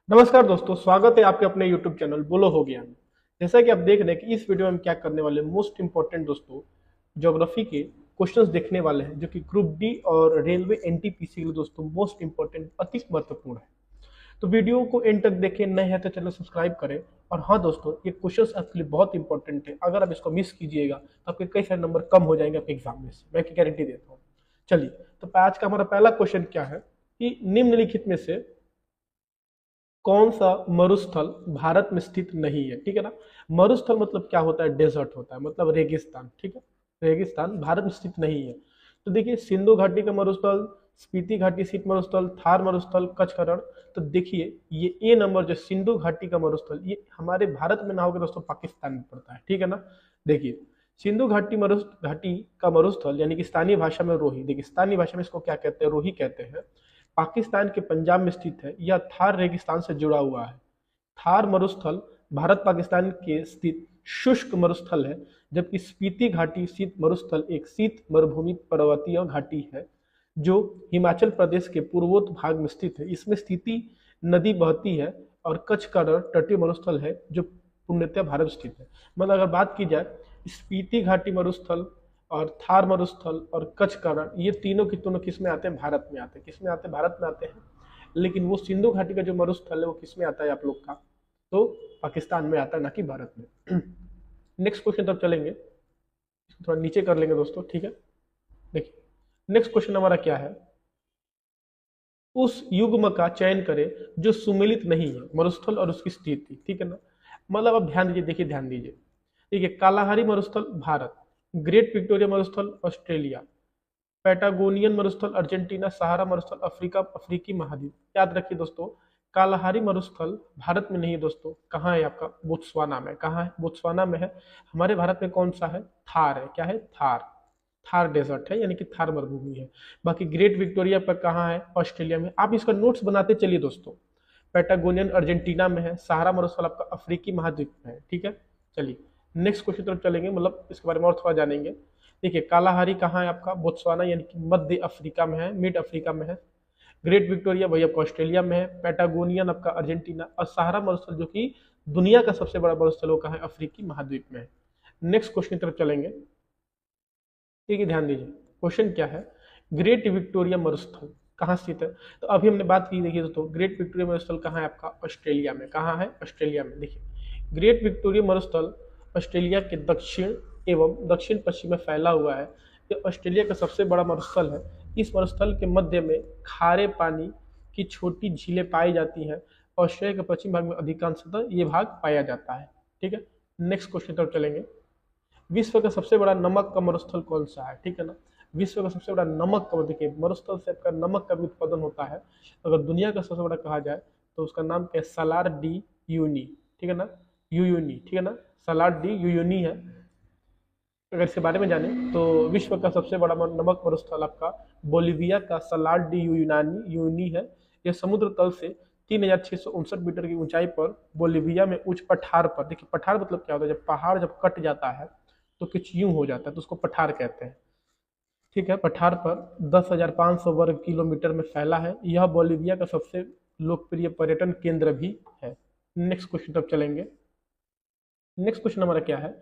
नमस्कार दोस्तों, स्वागत है आपके अपने YouTube चैनल बोलो हो गया में। जैसा कि आप देख रहे हैं कि इस वीडियो में हम क्या करने वाले हैं, मोस्ट इंपॉर्टेंट दोस्तों ज्योग्राफी के क्वेश्चंस देखने वाले हैं जो कि ग्रुप डी और रेलवे एनटीपीसी के लिए दोस्तों मोस्ट इंपॉर्टेंट अति महत्वपूर्ण है। तो वीडियो को एंड तक देखें, नए हैं तो चैनल सब्सक्राइब करें। और हाँ दोस्तों, ये क्वेश्चंस आपके लिए बहुत इंपॉर्टेंट है, अगर आप इसको मिस कीजिएगा तो आपके कई सारे नंबर कम हो जाएंगे आपके एग्जाम में से, मैं की गारंटी देता हूँ। चलिए, तो आज का हमारा पहला क्वेश्चन क्या है कि निम्नलिखित में से कौन सा मरुस्थल भारत में स्थित नहीं है। ठीक है ना। मरुस्थल मतलब क्या होता है, डेजर्ट होता है, मतलब रेगिस्तान। ठीक है, रेगिस्तान भारत में स्थित नहीं है। तो देखिए, सिंधु घाटी का मरुस्थल, स्पीति घाटी स्थित मरुस्थल, थार मरुस्थल, कच्छ का रण। तो देखिए, ये ए नंबर जो सिंधु घाटी का मरुस्थल, ये हमारे भारत में ना होकर दोस्तों पाकिस्तान में पड़ता है। ठीक है ना। देखिए, सिंधु घाटी घाटी का मरुस्थल यानी कि स्थानीय भाषा में रोही, देखिए स्थानीय भाषा में इसको क्या कहते हैं, रोही कहते हैं, पाकिस्तान के पंजाब में स्थित है। यह थार रेगिस्तान से जुड़ा हुआ है। थार मरुस्थल भारत पाकिस्तान के स्थित शुष्क मरुस्थल है, जबकि स्पीति घाटी शीत मरुस्थल एक शीत मरुभूमि पर्वतीय घाटी है जो हिमाचल प्रदेश के पूर्वोत्तर भाग में स्थित है। इसमें स्थिति नदी बहती है। और कच्छ का रण तटीय मरुस्थल है जो पूर्णतः भारत में स्थित है। मतलब अगर बात की जाए, स्पीति घाटी मरुस्थल और थार मरुस्थल और कच्छ का रण, ये तीनों की तीनों किस में आते हैं, भारत में आते हैं। किस में आते हैं, भारत में आते हैं। लेकिन वो सिंधु घाटी का जो मरुस्थल है वो किस में आता है आप लोग का, तो पाकिस्तान में आता है, ना कि भारत में। नेक्स्ट क्वेश्चन तब चलेंगे, इसको थोड़ा नीचे कर लेंगे दोस्तों। ठीक है, देखिए नेक्स्ट क्वेश्चन हमारा क्या है, उस युग्म का चयन करें जो सुमेलित नहीं है, मरुस्थल और उसकी स्थिति। ठीक है ना। मतलब अब ध्यान दीजिए, देखिए ध्यान दीजिए। देखिए, कालाहारी मरुस्थल भारत, ग्रेट विक्टोरिया मरुस्थल ऑस्ट्रेलिया, पैटागोनियन मरुस्थल अर्जेंटीना, सहारा मरुस्थल अफ्रीका, अफ्रीकी महाद्वीप। याद रखिए दोस्तों, कालाहारी मरुस्थल भारत में नहीं है दोस्तों, कहाँ है आपका, बोत्सवाना में। कहाँ है, बोत्सवाना में है। हमारे भारत में कौन सा है, थार है। क्या है, थार। थार डेजर्ट है, यानी कि थार मरुभूमि है। बाकी ग्रेट विक्टोरिया पर कहाँ है, ऑस्ट्रेलिया में। आप इसका नोट्स बनाते चलिए दोस्तों। पैटागोनियन अर्जेंटीना में है, सहारा मरुस्थल आपका अफ्रीकी महाद्वीप में है। ठीक है। चलिए नेक्स्ट क्वेश्चन तरफ चलेंगे, मतलब इसके बारे में और थोड़ा जानेंगे। देखिए, कालाहारी कहाँ है आपका, बोत्सवाना यानी कि मध्य अफ्रीका में है, मिड अफ्रीका में है। ग्रेट विक्टोरिया वही आपका ऑस्ट्रेलिया में है। पैटागोनियन आपका अर्जेंटीना, और सहारा मरुस्थल जो कि दुनिया का सबसे बड़ा मरुस्थल वो कहाँ है, अफ्रीकी महाद्वीप में है। नेक्स्ट क्वेश्चन की तरफ चलेंगे। ठीक है, ध्यान दीजिए, क्वेश्चन क्या है, ग्रेट विक्टोरिया मरुस्थल कहाँ स्थित है। तो अभी हमने बात की, देखिए दोस्तों, ग्रेट विक्टोरिया मरुस्थल कहाँ है आपका, ऑस्ट्रेलिया में। कहाँ है, ऑस्ट्रेलिया में। देखिए, ग्रेट विक्टोरिया मरुस्थल ऑस्ट्रेलिया के दक्षिण एवं दक्षिण पश्चिम में फैला हुआ है। ये ऑस्ट्रेलिया का सबसे बड़ा मरुस्थल है। इस मरुस्थल के मध्य में खारे पानी की छोटी झीलें पाई जाती हैं। ऑस्ट्रेलिया के पश्चिम भाग में अधिकांशतः ये भाग पाया जाता है। ठीक है। नेक्स्ट क्वेश्चन तरफ चलेंगे, विश्व का सबसे बड़ा नमक का मरुस्थल कौन सा है। ठीक है ना। विश्व का सबसे बड़ा नमक का, देखिए मरुस्थल से आपका नमक का भी उत्पादन होता है। अगर दुनिया का सबसे बड़ा कहा जाए तो उसका नाम क्या है, सलार डी यूनी। ठीक है ना, यूनी। ठीक है ना, सलार डी यूनी है। अगर इसके बारे में जाने तो विश्व का सबसे बड़ा नमक मरुस्थल आपका बोलिविया का सलार डी यूनानी यूनी है। यह समुद्र तल से 3669 मीटर की ऊंचाई पर बोलिविया में उच्च पठार पर, देखिए पठार मतलब क्या होता है, जब पहाड़ जब कट जाता है तो कुछ यूं हो जाता है, तो उसको पठार कहते हैं। ठीक है, पठार पर 10,500 वर्ग किलोमीटर में फैला है। यह बोलिविया का सबसे लोकप्रिय पर्यटन केंद्र भी है। नेक्स्ट क्वेश्चन तब चलेंगे। नेक्स्ट क्वेश्चन हमारा क्या है,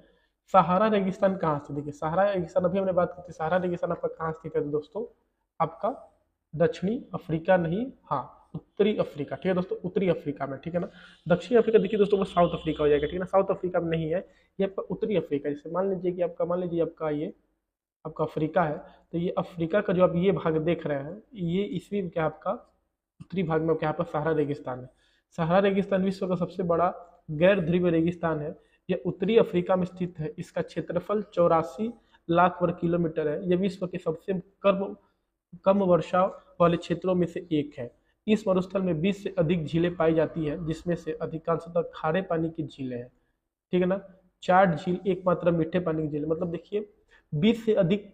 सहारा रेगिस्तान कहाँ स्थित है। देखिए, सहारा रेगिस्तान अभी हमने बात की थी, सहारा रेगिस्तान आपका कहाँ स्थित है दोस्तों, आपका दक्षिणी अफ्रीका नहीं, हाँ उत्तरी अफ्रीका। ठीक है दोस्तों, उत्तरी अफ्रीका में। ठीक है ना। दक्षिणी अफ्रीका देखिए दोस्तों वो साउथ अफ्रीका हो जाएगा। ठीक है ना, साउथ अफ्रीका में नहीं है, ये आपका उत्तरी अफ्रीका। जैसे मान लीजिए कि आपका, मान लीजिए आपका ये आपका अफ्रीका है, तो ये अफ्रीका का जो आप ये भाग देख रहे हैं, ये इसी क्या आपका उत्तरी भाग में क्या आपका सहारा रेगिस्तान है। सहारा रेगिस्तान विश्व का सबसे बड़ा गैर ध्रुवीय रेगिस्तान है। यह उत्तरी अफ्रीका में स्थित है। इसका क्षेत्रफल 84 लाख वर्ग किलोमीटर है। यह विश्व के सबसे कम कम वर्षा वाले क्षेत्रों में से एक है। इस मरुस्थल में 20 से अधिक झीलें पाई जाती हैं, जिसमें से अधिकांशतः खारे पानी की झीलें हैं। ठीक है ना। 4 झील एकमात्र मीठे पानी की झील, मतलब देखिए 20 से अधिक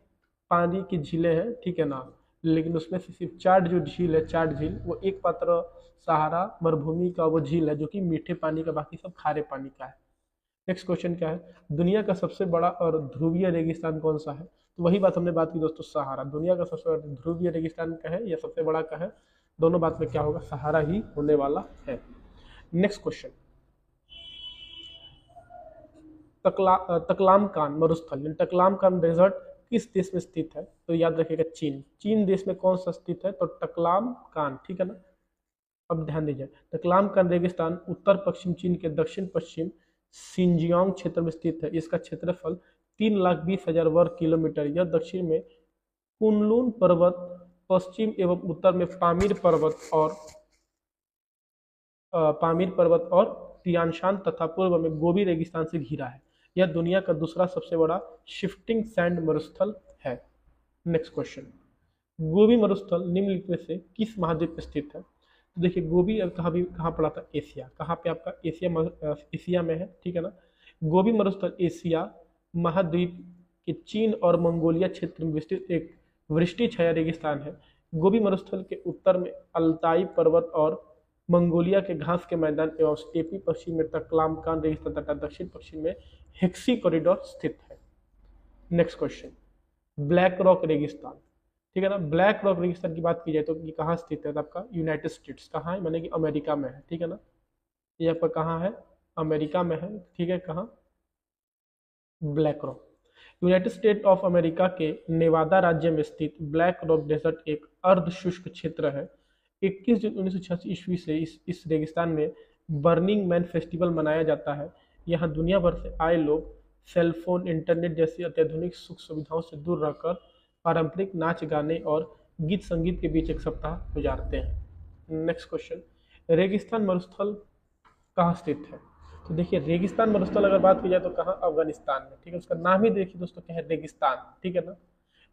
पानी की झीलें हैं। ठीक है ना, लेकिन उसमें से सिर्फ 4 जो झील है, 4 झील वो एक मात्र सहारा मरुभूमि का वो झील है जो कि मीठे पानी का, बाकी सब खारे पानी का है। नेक्स्ट क्वेश्चन क्या है, दुनिया का सबसे बड़ा और ध्रुवीय रेगिस्तान कौन सा है। तो वही बात हमने बात की दोस्तों, सहारा दुनिया का सबसे बड़ा ध्रुवीय रेगिस्तान का है या सबसे बड़ा का है, दोनों बात में क्या होगा, सहारा ही होने वाला है। नेक्स्ट क्वेश्चन, तकलामकान मरुस्थल यानी तकलामकान डेजर्ट किस देश में स्थित है? तो याद रखिएगा चीन। चीन देश में कौन सा स्थित है? तो तकलामकान, ठीक है ना। अब ध्यान दीजिए, तकलामकान रेगिस्तान उत्तर पश्चिम चीन के दक्षिण पश्चिम सिंजियांग क्षेत्र में स्थित है। इसका क्षेत्रफल 3,20,000 वर्ग किलोमीटर। यह दक्षिण में कुनलुन पर्वत, पश्चिम एवं उत्तर में पामीर पर्वत और तियानशान तथा पूर्व में गोबी रेगिस्तान से घिरा है। यह दुनिया का दूसरा सबसे बड़ा शिफ्टिंग सैंड मरुस्थल है। नेक्स्ट क्वेश्चन, गोबी मरुस्थल निम्नलिखित में से किस महाद्वीप में स्थित है? तो देखिए गोबी कहाँ पड़ा था? एशिया। कहाँ पे आपका? एशिया में है, ठीक है ना। गोबी मरुस्थल एशिया महाद्वीप के चीन और मंगोलिया क्षेत्र में विस्तृत एक वृष्टि छाया रेगिस्तान है। गोबी मरुस्थल के उत्तर में अल्ताई पर्वत और मंगोलिया के घास के मैदान एवं स्टेपी पश्चिम में तकलामकान रेगिस्तान तथा दक्षिण पश्चिम में हेक्सी कॉरिडोर स्थित है। नेक्स्ट क्वेश्चन, ब्लैक रॉक रेगिस्तान, ठीक है ना। ब्लैक रॉक रेगिस्तान की बात की जाए तो ये कहाँ स्थित है? तो आपका यूनाइटेड स्टेट्स। कहाँ है? माने कि अमेरिका में है, ठीक है ना। ये आपका कहाँ है? अमेरिका में है, ठीक है। कहाँ? Black rock. United state of America के नेवादा राज्य में स्थित ब्लैक रॉक डेजर्ट एक अर्ध शुष्क क्षेत्र है। 21 जून 1986 ईस्वी से इस रेगिस्तान में बर्निंग मैन फेस्टिवल मनाया जाता है। यहाँ दुनिया भर से आए लोग सेलफोन, इंटरनेट जैसी अत्याधुनिक सुख सुविधाओं से दूर रहकर पारंपरिक नाच गाने और गीत संगीत के बीच एक सप्ताह गुजारते हैं। नेक्स्ट क्वेश्चन, रेगिस्तान मरुस्थल कहाँ स्थित है? तो देखिए रेगिस्तान मरुस्थल अगर बात की जाए तो कहाँ? अफगानिस्तान में, ठीक है। उसका नाम ही देखिए दोस्तों क्या है? रेगिस्तान, ठीक है ना।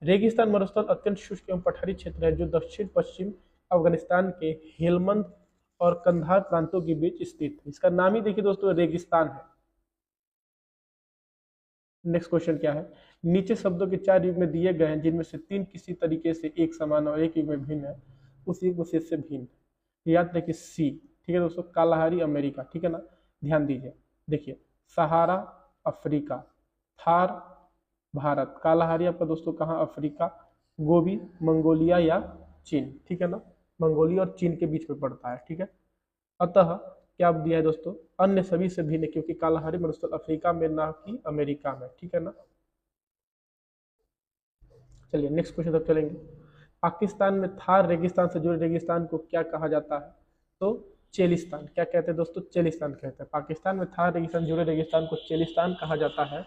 रेगिस्तान मरुस्थल अत्यंत शुष्क एवं पठारी क्षेत्र है जो दक्षिण पश्चिम अफगानिस्तान के हेलमंद और कंधार प्रांतों के बीच स्थित है। इसका नाम ही देखिए दोस्तों रेगिस्तान है। नेक्स्ट क्वेश्चन क्या है? नीचे शब्दों के 4 युग में दिए गए हैं जिनमें से 3 किसी तरीके से एक समान और एक युग में भिन्न है। उस युग विशेष से भिन्न, याद रखिए सी, ठीक है दोस्तों। कालाहारी अमेरिका, ठीक है ना। ध्यान दीजिए, देखिए सहारा अफ्रीका, थार भारत, कालाहारी आपका दोस्तों कहाँ? अफ्रीका, गोबी मंगोलिया या चीन, ठीक है ना। मंगोलिया और चीन के बीच में पड़ता है, ठीक है। अतः क्या दिया है दोस्तों? अन्य सभी से भिन्न, क्योंकि कालाहारी मरुस्थल अफ्रीका में ना कि अमेरिका में, ठीक है ना। चलिए नेक्स्ट क्वेश्चन तक चलेंगे। पाकिस्तान में थार रेगिस्तान से जुड़े रेगिस्तान को क्या कहा जाता है? तो चेलिस्तान। क्या कहते हैं दोस्तों? चेलिस्तान कहते हैं। पाकिस्तान में थार रेगिस्तान जुड़े रेगिस्तान को चेलिस्तान कहा जाता है।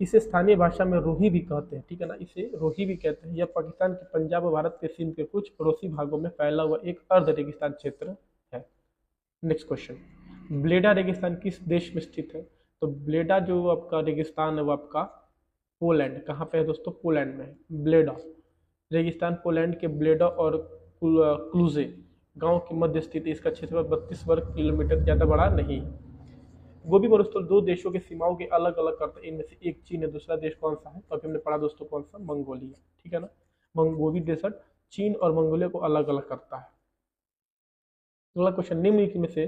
इसे स्थानीय भाषा में रोही भी कहते हैं, ठीक है ना। इसे रोही भी कहते हैं। यह पाकिस्तान के पंजाब और भारत के सिंध के कुछ पड़ोसी भागों में फैला हुआ एक अर्ध रेगिस्तान क्षेत्र है। नेक्स्ट क्वेश्चन, ब्लेडा रेगिस्तान किस देश में स्थित है? तो ब्लेडा जो आपका रेगिस्तान है वो आपका पोलैंड। कहाँ पे है दोस्तों? पोलैंड में है ब्लेडा रेगिस्तान। पोलैंड के ब्लेडा और क्लूजे गांव के मध्य स्थित है। इसका क्षेत्रफल 32 वर्ग किलोमीटर, ज़्यादा बड़ा नहीं है। गोबी मरुस्थल 2 देशों के सीमाओं के अलग अलग करता है। इनमें से एक चीन है, दूसरा देश कौन सा है? तो अभी हमने पढ़ा दोस्तों कौन सा? मंगोलिया, ठीक है ना। गोबी डेजर्ट चीन और मंगोलिया को अलग अलग करता है। अगला क्वेश्चन, निम्नलिखित में से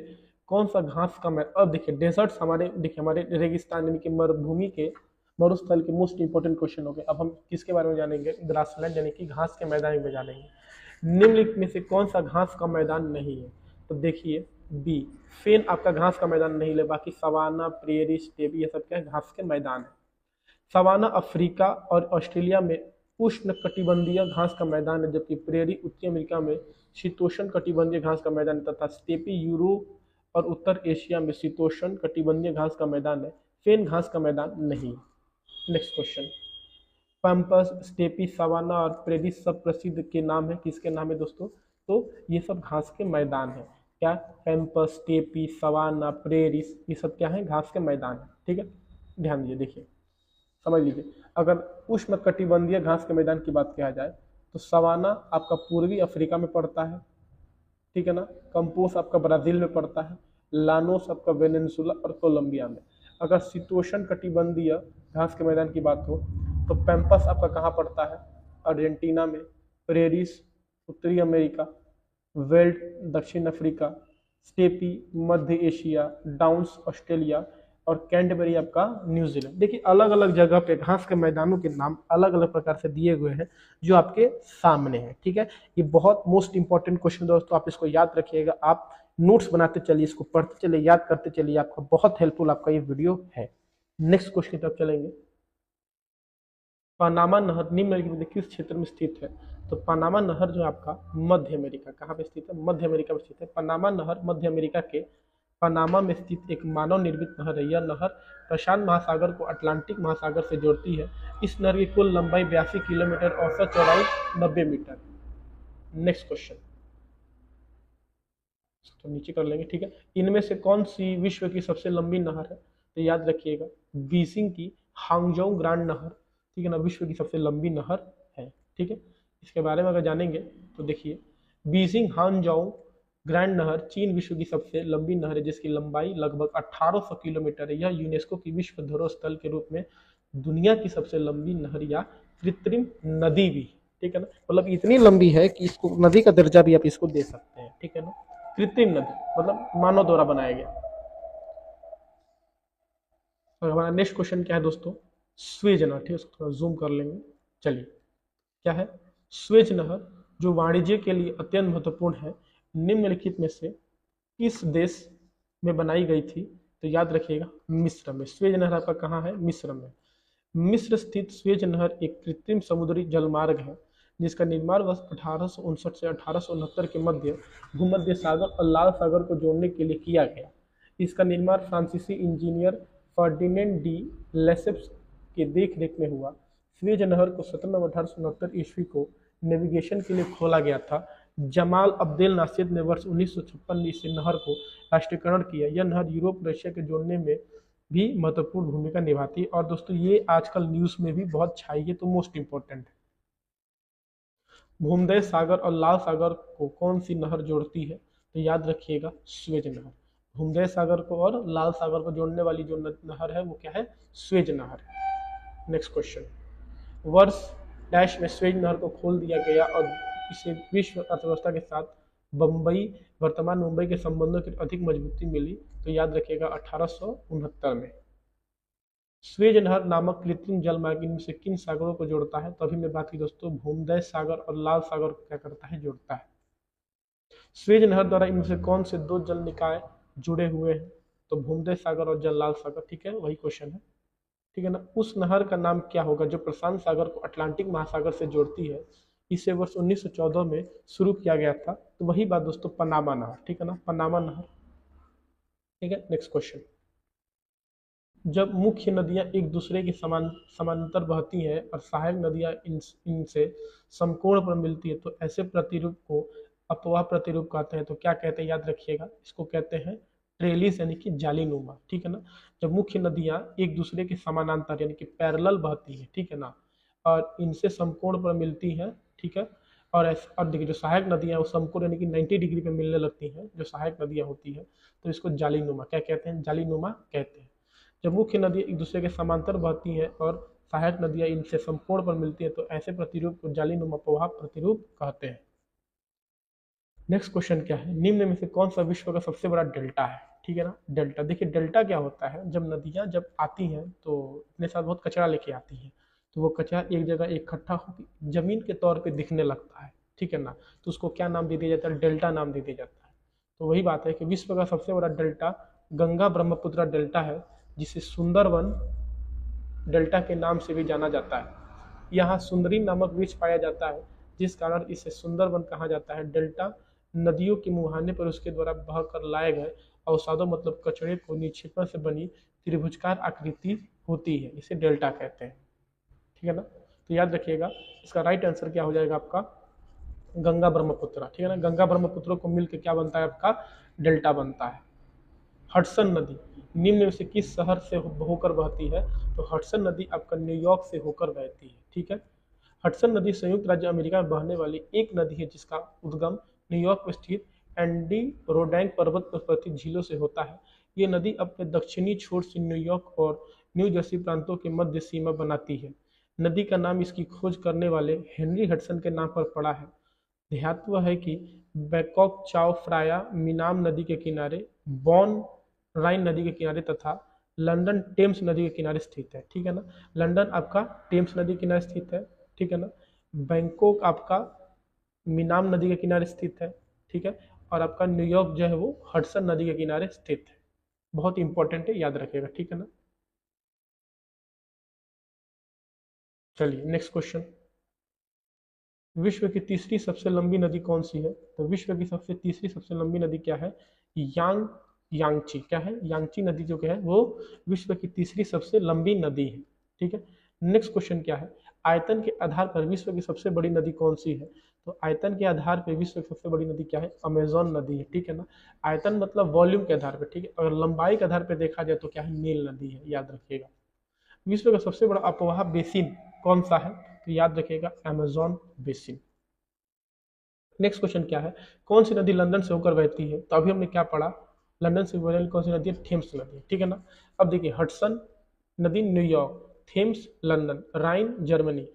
कौन सा घास का मैदान? अब देखिए डेजर्ट्स हमारे, देखिए हमारे रेगिस्तान यानी कि मरुभूमि के मरुस्थल के मोस्ट इंपोर्टेंट क्वेश्चन हो गए। अब हम किसके बारे में जानेंगे? ग्रासलैंड यानी कि घास के मैदान में जानेंगे। निम्नलिखित में से कौन सा घास का मैदान नहीं है? तो देखिए बी, फेन आपका घास का मैदान नहीं है। बाकी सवाना, प्रेरी, स्टेप ये सब क्या है? घास के मैदान है। सवाना अफ्रीका और ऑस्ट्रेलिया में उष्ण कटिबंधीय घास का मैदान है, जबकि प्रेरी उत्तरी अमेरिका में शीतोष्ण कटिबंधीय घास का मैदान है तथा स्टेपी यूरोप और उत्तर एशिया में शीतोष्ण कटिबंधीय घास का मैदान है। फेन घास का मैदान नहीं। Next question, pampas, steppe, savanna और प्रेरी सब प्रसिद्ध के नाम है। किसके नाम है दोस्तों? तो ये सब घास के मैदान है। क्या? पैम्पस, स्टेपी, सवाना, प्रेरिस ये सब क्या है? घास के मैदान है, ठीक है। ध्यान दीजिए, देखिए समझ लीजिए। अगर उष्ण कटिबंधीय घास के मैदान की बात किया जाए तो सवाना आपका पूर्वी अफ्रीका में पड़ता है, ठीक है ना। कंपोस आपका ब्राजील में पड़ता है। लानोस आपका वेनेजुला और कोलंबिया में। अगर शीतोष्ण कटिबंधीय घास के मैदान की बात हो तो पैम्पस आपका कहाँ पड़ता है? अर्जेंटीना में। प्रेरिस उत्तरी अमेरिका, वेल्ट दक्षिण अफ्रीका, स्टेपी मध्य एशिया, डाउन्स ऑस्ट्रेलिया और कैंटरबरी आपका न्यूजीलैंड। देखिए अलग अलग जगह पे घास के मैदानों के नाम अलग अलग प्रकार से दिए हुए हैं जो आपके सामने हैं, ठीक है। ये बहुत मोस्ट इंपॉर्टेंट क्वेश्चन दोस्तों, आप इसको याद रखिएगा। आप नोट्स बनाते चलिए, इसको पढ़ते चलिए, याद करते चलिए, आपका बहुत हेल्पफुल आपका ये वीडियो है। नेक्स्ट क्वेश्चन की तरफ चलेंगे। पनामा नहर निम्नलिखित में किस क्षेत्र में स्थित है? तो पनामा नहर जो है आपका मध्य अमेरिका, कहाँ पे स्थित है? मध्य अमेरिका में स्थित है। पनामा नहर मध्य अमेरिका के पनामा में स्थित एक मानव निर्मित नहर है। यह नहर प्रशांत महासागर को अटलांटिक महासागर से जोड़ती है। इस नहर की कुल लंबाई 82 किलोमीटर, औसत चौड़ाई 90 मीटर। नेक्स्ट क्वेश्चन तो नीचे कर लेंगे, ठीक है। इनमें से कौन सी विश्व की सबसे लंबी नहर है? तो याद रखिएगा बीजिंग की हांगजोउ ग्रांड नहर, ठीक है ना, विश्व की सबसे लंबी नहर है, ठीक है। इसके बारे में अगर जानेंगे तो देखिए, बीजिंग हांगजोउ ग्रैंड नहर चीन विश्व की सबसे लंबी नहर है, जिसकी लंबाई लगभग 1800 किलोमीटर है। यह यूनेस्को की विश्व धरोहर स्थल के रूप में दुनिया की सबसे लंबी नहर या कृत्रिम नदी भी, ठीक है ना, मतलब इतनी लंबी है कि इसको नदी का दर्जा भी आप इसको दे सकते हैं, ठीक है ना। कृत्रिम नदी मतलब मानव द्वारा बनाया गया। और हमारा नेक्स्ट क्वेश्चन क्या है दोस्तों? स्वेज नहर, ठीक है, उसको थोड़ा जूम कर लेंगे। चलिए, क्या है? स्वेज नहर जो वाणिज्य के लिए अत्यंत महत्वपूर्ण है, निम्नलिखित में से किस देश में बनाई गई थी? तो याद रखिएगा मिस्र में। स्वेज नहर आपका कहाँ है? मिस्र में। मिस्र स्थित स्वेज नहर एक कृत्रिम समुद्री जलमार्ग है, जिसका निर्माण वर्ष 1859 से 1869 के मध्य भूमध्य सागर और लाल सागर को जोड़ने के लिए किया गया। इसका निर्माण फ्रांसीसी इंजीनियर फर्डिनेंड डी लेसेप्स के देखरेख में हुआ। स्वेज नहर को 17 नवंबर 1869 ईस्वी को नेविगेशन के लिए खोला गया था। जमाल अब्देल नासिर ने वर्ष 1956 में इस नहर को राष्ट्रीयकरण किया। यह नहर यूरोप रशिया के जोड़ने में भी महत्वपूर्ण भूमिका निभाती है। और दोस्तों ये आजकल न्यूज़ में भी बहुत छाई है, तो मोस्ट इंपॉर्टेंट है। भूमध्य सागर और लाल सागर को कौन सी नहर जोड़ती है? तो याद रखिएगा स्वेज नहर। भूमध्य सागर को और लाल सागर को जोड़ने वाली जो नहर है वो क्या है? स्वेज नहर है। नेक्स्ट क्वेश्चन, वर्ष डैश में स्वेज नहर को खोल दिया गया और इसे विश्व अर्थव्यवस्था के साथ बम्बई, वर्तमान मुंबई के संबंधों की अधिक मजबूती मिली। तो याद रखिएगा 1869 में। स्वेज नहर नामक कृत्रिम जलमार्ग इनमें से किन सागरों को जोड़ता है? तो अभी मैं बात की दोस्तों, भूमध्य सागर और लाल सागर को क्या करता है? जोड़ता है। स्वेज नहर द्वारा इनमें से कौन से दो जल निकाय जुड़े हुए हैं? तो भूमध्य सागर और जल लाल सागर, ठीक है, वही क्वेश्चन है, ठीक है ना। उस नहर का नाम क्या होगा जो प्रशांत सागर को अटलांटिक महासागर से जोड़ती है? इसे वर्ष 1914 में शुरू किया गया था। तो वही बात दोस्तों, पनामा नहर, ठीक है ना, पनामा नहर, ठीक है। नेक्स्ट क्वेश्चन, जब मुख्य नदियां एक दूसरे के समानांतर बहती हैं और सहायक नदियां इनसे समकोण पर मिलती है, तो ऐसे प्रतिरूप को अपवाह प्रतिरूप कहते हैं। तो क्या कहते हैं? याद रखिएगा, इसको कहते हैं ट्रेलिस यानी कि जालीनुमा, ठीक है ना। जब मुख्य नदियां एक दूसरे के समानांतर यानी कि पैरेलल बहती है, ठीक है ना, और इनसे समकोण पर मिलती हैं, ठीक है। और देखिए जो सहायक नदियां वो समकोण यानी कि 90 डिग्री पे मिलने लगती हैं, जो सहायक नदियां होती हैं, तो इसको जालीनुमा क्या कहते हैं? जालीनुमा कहते हैं। जब मुख्य नदियां एक दूसरे के समांतर बहती हैं और सहायक नदियां इनसे समकोण पर मिलती हैं, तो ऐसे प्रतिरूप को जालीनुमा प्रवाह प्रतिरूप कहते हैं। नेक्स्ट क्वेश्चन क्या है? निम्न में से कौन सा विश्व का सबसे बड़ा डेल्टा है? ठीक है ना, डेल्टा। देखिए डेल्टा क्या होता है, जब नदियां जब आती हैं तो अपने साथ बहुत कचरा लेके आती हैं, तो वो कचरा एक जगह इकट्ठा होकर जमीन के तौर पे दिखने लगता है, ठीक है ना, तो उसको क्या नाम दे दिया जाता है? डेल्टा नाम दे दिया जाता है। तो वही बात है कि विश्व का सबसे बड़ा डेल्टा गंगा ब्रह्मपुत्र डेल्टा है, जिसे सुंदरवन डेल्टा के नाम से भी जाना जाता है। यहाँ सुंदरी नामक वृक्ष पाया जाता है, जिस कारण इसे सुंदरवन कहा जाता है। डेल्टा नदियों के मुहाने पर उसके द्वारा बहकर लाए गए अवसादों मतलब कचरे को निक्षेपण से बनी त्रिभुजकार आकृति होती है, इसे डेल्टा कहते हैं, ठीक है ना। तो याद रखिएगा इसका राइट आंसर क्या हो जाएगा आपका? गंगा ब्रह्मपुत्र, ठीक है ना। गंगा ब्रह्मपुत्र को मिलकर क्या बनता है आपका? डेल्टा बनता है। हडसन नदी निम्न में से किस शहर से होकर बहती है? तो हडसन नदी आपका न्यूयॉर्क से होकर बहती है, ठीक है। हडसन नदी संयुक्त राज्य अमेरिका में बहने वाली एक नदी है, जिसका उद्गम न्यूयॉर्क में स्थित एंडी रोडैंक पर्वत पर स्थित झीलों से होता है। ये नदी अपने दक्षिणी छोर से न्यूयॉर्क और न्यू जर्सी प्रांतों के मध्य सीमा बनाती है। नदी का नाम इसकी खोज करने वाले हेनरी हडसन के नाम पर पड़ा है। ध्यातव्य है कि बैकॉक चाओ फ्राया मिनाम नदी के किनारे, बॉन राइन नदी के किनारे तथा लंदन टेम्स नदी के किनारे स्थित है, ठीक है ना। लंदन आपका टेम्स नदी के किनारे स्थित है, ठीक है ना। बैंकॉक आपका मिनाम नदी के किनारे स्थित है, ठीक है। और आपका न्यूयॉर्क जो है वो हडसन नदी के किनारे स्थित है। बहुत इंपॉर्टेंट है, याद रखिएगा, ठीक है ना। चलिए नेक्स्ट क्वेश्चन, विश्व की तीसरी सबसे लंबी नदी कौन सी है? तो विश्व की सबसे तीसरी सबसे लंबी नदी क्या है? यांगची। क्या है? यांगची नदी जो है वो विश्व की तीसरी सबसे लंबी नदी है, ठीक है। नेक्स्ट क्वेश्चन क्या है, आयतन के आधार पर विश्व की सबसे बड़ी नदी कौन सी है? तो आयतन के आधार पर विश्व की सबसे बड़ी नदी क्या है? अमेजोन नदी है, ठीक है ना। आयतन मतलब वॉल्यूम के आधार पर, ठीक है। अगर लंबाई के आधार पर देखा जाए तो क्या है? नील नदी है, याद रखिएगा। विश्व का सबसे बड़ा अपवाह बेसिन कौन सा है? तो याद रखिएगा अमेजोन बेसिन। नेक्स्ट क्वेश्चन क्या है, कौन सी नदी लंदन से होकर बहती है? तो अभी हमने क्या पढ़ा, लंदन से बहने वाली कौन सी नदी है? थेम्स नदी, ठीक है ना। अब देखिए, हडसन नदी न्यूयॉर्क, थेम्स लंदन, राइन जर्मनी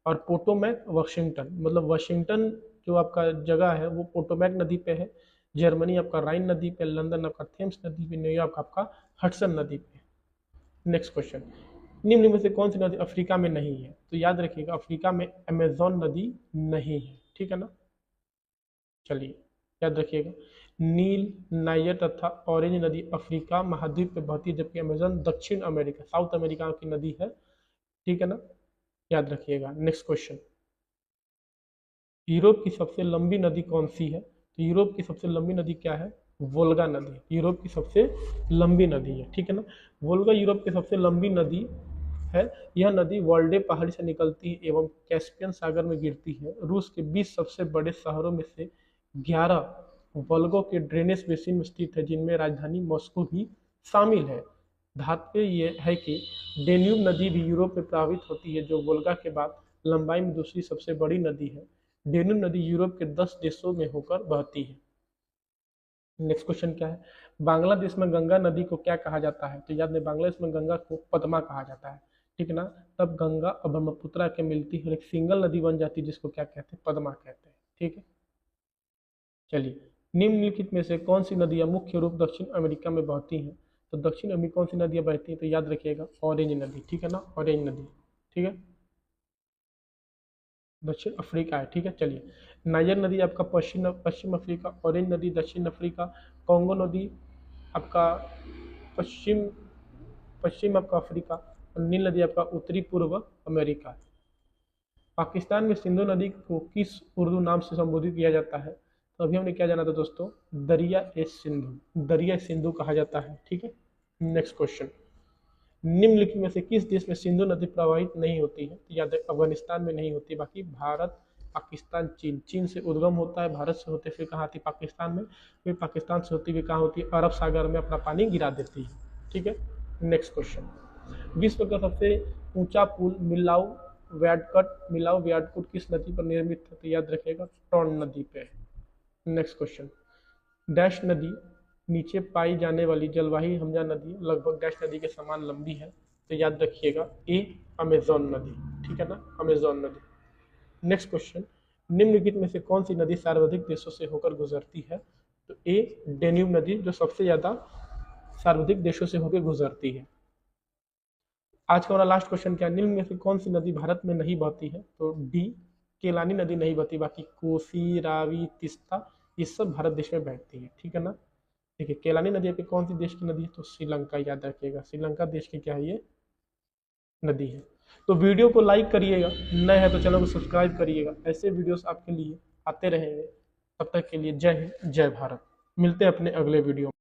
और पोटोमैक वाशिंगटन। मतलब वाशिंगटन जो आपका जगह है वो पोटोमैक नदी पे है, जर्मनी आपका राइन नदी पे, लंदन आपका थेम्स नदी पे, न्यूयॉर्क आपका हडसन नदी पे। नेक्स्ट क्वेश्चन, निम्न में से कौन सी नदी अफ्रीका में नहीं है? तो याद रखिएगा अफ्रीका में अमेजोन नदी नहीं है, ठीक है ना। चलिए याद रखिएगा, नील, नाइजर तथा ऑरेंज नदी अफ्रीका महाद्वीप पे बहती है, जबकि अमेजन दक्षिण अमेरिका, साउथ अमेरिका की नदी है, ठीक है ना, याद रखिएगा। नेक्स्ट क्वेश्चन, यूरोप की सबसे लंबी नदी कौन सी है? तो यूरोप की सबसे लंबी नदी क्या है? वोल्गा नदी यूरोप की सबसे लंबी नदी है, ठीक है ना। वोल्गा यूरोप की सबसे लंबी नदी है। यह नदी वोल्डे पहाड़ी से निकलती है एवं कैस्पियन सागर में गिरती है। रूस के 20 सबसे बड़े शहरों में से 11 वोल्गो के ड्रेनेज बेसिन में स्थित है, जिनमें राजधानी मॉस्को भी शामिल है। धात्य ये है कि डेन्यूब नदी भी यूरोप में प्रवाहित होती है, जो वोल्गा के बाद लंबाई में दूसरी सबसे बड़ी नदी है। डेन्यूब नदी यूरोप के 10 देशों में होकर बहती है। नेक्स्ट क्वेश्चन क्या है, बांग्लादेश में गंगा नदी को क्या कहा जाता है? तो याद नहीं, बांग्लादेश में गंगा को पद्मा कहा जाता है, ठीक है ना। तब गंगा और ब्रह्मपुत्रा के मिलती है और एक सिंगल नदी बन जाती है, जिसको क्या कहते हैं? पद्मा कहते हैं, ठीक है। चलिए, निम्नलिखित में से कौन सी नदियाँ मुख्य रूप दक्षिण अमेरिका में बहती हैं? तो दक्षिण अमेरिका कौन सी नदियाँ बहती हैं? तो याद रखिएगा ऑरेंज नदी, ठीक है ना, ऑरेंज नदी, ठीक है। दक्षिण अफ्रीका है, ठीक है। चलिए, नाइजर नदी आपका पश्चिम अफ्रीका, ऑरेंज नदी दक्षिण अफ्रीका, कॉन्गो नदी आपका पश्चिम पश्चिम आपका अफ्रीका और नील नदी आपका उत्तरी पूर्व अमेरिका। पाकिस्तान में सिंधु नदी को किस उर्दू नाम से संबोधित किया जाता है? तो अभी हमने क्या जाना था दोस्तों, दरिया ए सिंधु, दरिया सिंधु कहा जाता है, ठीक है। नेक्स्ट क्वेश्चन, निम्नलिखित में से किस देश में सिंधु नदी प्रवाहित नहीं होती है? तो याद है अफगानिस्तान में नहीं होती, बाकी भारत, पाकिस्तान, चीन। चीन से उद्गम होता है, भारत से होते फिर कहाँ आती? पाकिस्तान में, फिर पाकिस्तान से होती हुई कहाँ होती है? अरब सागर में अपना पानी गिरा देती है, ठीक है। नेक्स्ट क्वेश्चन, विश्व का सबसे ऊंचा पुल मिलाव व्याडकुट किस नदी पर निर्मित है? तो याद रखिएगा टोन नदी पे। नेक्स्ट क्वेश्चन, डैश नदी नीचे पाई जाने वाली जलवाही हमजा नदी लगभग डैश नदी के समान लंबी है? तो याद रखिएगा ए अमेजोन नदी, ठीक है ना, अमेजोन नदी। नेक्स्ट क्वेश्चन, निम्नलिखित में से कौन सी नदी सर्वाधिक देशों से होकर गुजरती है? तो ए डेन्यूब नदी, जो सबसे ज्यादा सर्वाधिक देशों से होकर गुजरती है। आज का हमारा लास्ट क्वेश्चन क्या है, निम्न में से कौन सी नदी भारत में नहीं बहती है? तो डी केलानी नदी नहीं बहती, बाकी कोसी, रावी, तीस्ता ये सब भारत देश में बहती है, ठीक है ना। देखिए, केलानी नदी आपकी कौन सी देश की नदी है? तो श्रीलंका, याद रखिएगा श्रीलंका देश की क्या है ये नदी है। तो वीडियो को लाइक करिएगा, नए है तो चैनल को सब्सक्राइब करिएगा, ऐसे वीडियोस आपके लिए आते रहेंगे। तब तक के लिए जय हिंद, जय भारत। मिलते हैं अपने अगले वीडियो में।